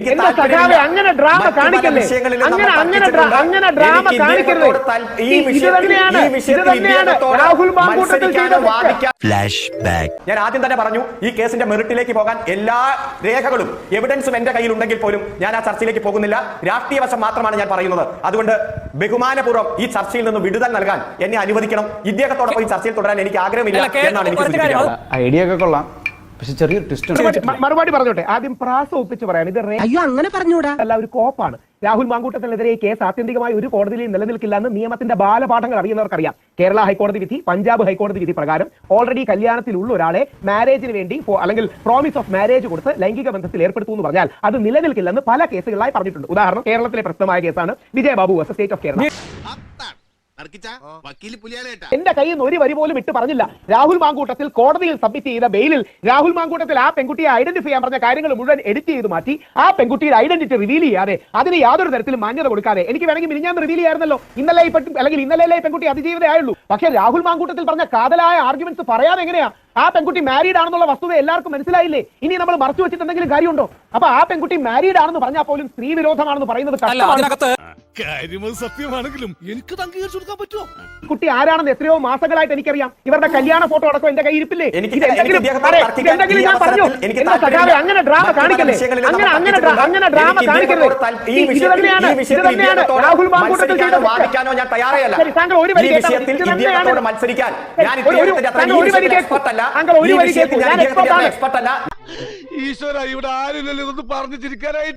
അങ്ങനെ ഡ്രാമ കാണിക്കല്ലേ, അങ്ങനെ ഡ്രാമ കാണിക്കരുത്. ഇത് തന്നെയാണ് രാഹുൽ മാങ്കൂട്ടത്തിൽ ചെയ്ത ഫ്ലാഷ് ബാക്ക്. ഞാൻ ആദ്യം തന്നെ പറഞ്ഞു, ഈ കേസിന്റെ മെറിറ്റിലേക്ക് പോകാൻ എല്ലാ രേഖകളും എവിഡൻസും എന്റെ കയ്യിൽ ഉണ്ടെങ്കിൽ പോലും ഞാൻ ആ ചർച്ചയിലേക്ക് പോകുന്നില്ല. രാഷ്ട്രീയ വശം മാത്രമാണ് ഞാൻ പറയുന്നത്. അതുകൊണ്ട് ബഹുമാനപൂർവ്വം ഈ ചർച്ചയിൽ നിന്ന് വിടുതൽ നൽകാൻ എന്നെ അനുവദിക്കണം. ഇദ്ദേഹത്തോടൊപ്പം ഈ ചർച്ചയിൽ തുടരാൻ എനിക്ക് ആഗ്രഹമില്ല എന്നാണ് എനിക്ക് സൂചിപ്പിക്കുന്നത്. ഐഡിയ ഒക്കെ കൊള്ളാം, പക്ഷെ ചെറിയൊരു ട്വിസ്റ്റ്. മറുപടി പറഞ്ഞോട്ടെ. ആദ്യം പ്രാസം ഒപ്പിച്ച് പറയാൻ, ഇത് അങ്ങനെ പറഞ്ഞൂടാ അല്ല, ഒരു കോപ്പാണ്. രാഹുൽ മാങ്കൂട്ടത്തിനെതിരെ കേസ് ആത്യന്തികമായി ഒരു കോടതിയിൽ നിലനിൽക്കില്ല എന്ന് നിയമത്തിന്റെ ബാലപാഠങ്ങൾ അറിയുന്നവർക്കറിയാം. കേരള ഹൈക്കോടതി വിധി, പഞ്ചാബ് ഹൈക്കോടതി വിധി പ്രകാരം ഓൾറെഡി കല്യാണത്തിലുള്ള ഒരാളെ മാരേജിന് വേണ്ടി അല്ലെങ്കിൽ പ്രോമിസ് ഓഫ് മാരേജ് കൊടുത്ത് ലൈംഗിക ബന്ധത്തിൽ ഏർപ്പെടുത്തു എന്ന് പറഞ്ഞാൽ അത് നിലനിൽക്കില്ലെന്ന് പല കേസുകളായി പറഞ്ഞിട്ടുണ്ട്. ഉദാഹരണം, കേരളത്തിലെ പ്രശസ്തമായ കേസാണ് Vijayababu versus state of Kerala. എന്റെ കയ്യിൽ നിന്ന് ഒരു വരി പോലും ഇട്ട് പറഞ്ഞില്ല. രാഹുൽ മാങ്കൂട്ടത്തിൽ കോടതിയിൽ സബ്മിറ്റ് ചെയ്ത ബെയിലിൽ രാഹുൽ മാങ്കൂട്ടത്തിൽ ആ പെൺകുട്ടിയെ ഐഡന്റിഫൈ ചെയ്യാൻ പറഞ്ഞ കാര്യങ്ങൾ മുഴുവൻ എഡിറ്റ് ചെയ്ത് മാറ്റി ആ പെൺകുട്ടിയുടെ ഐഡന്റിറ്റി റിവീൽ ചെയ്യാതെ അതിന് യാതൊരു തരത്തിലും മാന്യത കൊടുക്കാതെ, എനിക്ക് വേണമെങ്കിൽ മിനിഞ്ഞാന്ന് റിവീൽ ചെയ്യായിരുന്നല്ലോ, ഇന്നലെ പെൺകുട്ടി അതിജീവിതയായുള്ളൂ. പക്ഷേ രാഹുൽ മാങ്കൂട്ടത്തിൽ പറഞ്ഞ കാതലായ ആർഗ്യുമെന്റ്സ് പറയാതെ എങ്ങനെയാ ആ പെൺകുട്ടി മാരീഡ് ആണെന്നുള്ള വസ്തുത എല്ലാവർക്കും മനസ്സിലായില്ലേ? ഇനി നമ്മൾ മറച്ചു വെച്ചിട്ട് എന്തെങ്കിലും കാര്യമുണ്ടോ? അപ്പൊ ആ പെൺകുട്ടി മാരീഡ് ആണെന്ന് പറഞ്ഞാൽ പോലും സ്ത്രീ വിരോധമാണെന്ന് പറയുന്നത് സത്യമാണെങ്കിലും എനിക്ക് അംഗീകരിച്ചു കൊടുക്കാൻ പറ്റുമോ? കുട്ടി ആരാണെന്ന് എത്രയോ മാസങ്ങളായിട്ട് എനിക്കറിയാം. ഇവരുടെ കല്യാണ ഫോട്ടോ അടക്കം എന്റെ കയ്യിൽ ഇരിപ്പില്ലേ? അങ്ങനെ ഡ്രാമ കാണിക്കല്ലേ, അങ്ങനെ ഡ്രാമ കാണിക്കരുത്. ഇത് തന്നെയാണ് രാഹുൽ മാങ്കൂട്ടത്തിൽ ചെയ്ത താങ്കൾ ഒരു വരി ഈശ്വര, ഇവിടെ ആരും ഇതൊന്നും പറഞ്ഞു ചിരിക്കാനായി.